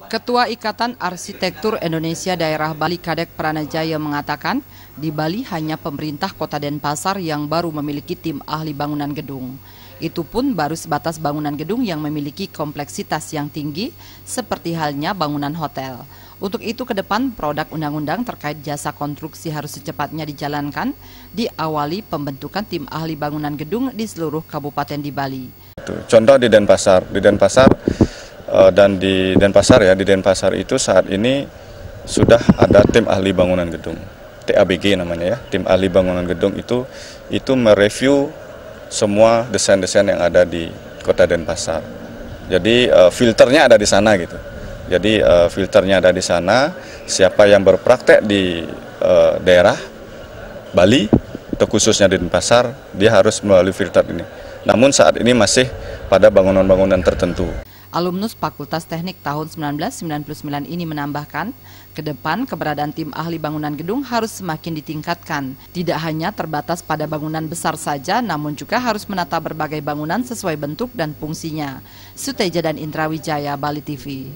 Ketua Ikatan Arsitektur Indonesia Daerah Bali Kadek Pranajaya mengatakan, di Bali hanya pemerintah Kota Denpasar yang baru memiliki tim ahli bangunan gedung. Itu pun baru sebatas bangunan gedung yang memiliki kompleksitas yang tinggi, seperti halnya bangunan hotel. Untuk itu ke depan produk undang-undang terkait jasa konstruksi harus secepatnya dijalankan, diawali pembentukan tim ahli bangunan gedung di seluruh kabupaten di Bali. Contoh di Denpasar dan di Denpasar itu saat ini sudah ada tim ahli bangunan gedung, TABG namanya ya. Tim ahli bangunan gedung itu mereview semua desain-desain yang ada di Kota Denpasar. Jadi filternya ada di sana gitu. Jadi filternya ada di sana. Siapa yang berpraktek di daerah Bali atau khususnya di Denpasar, dia harus melalui filter ini. Namun saat ini masih pada bangunan-bangunan tertentu. Alumnus Fakultas Teknik tahun 1999 ini menambahkan, ke depan keberadaan tim ahli bangunan gedung harus semakin ditingkatkan. Tidak hanya terbatas pada bangunan besar saja, namun juga harus menata berbagai bangunan sesuai bentuk dan fungsinya. Suteja dan Indra Wijaya, Bali TV.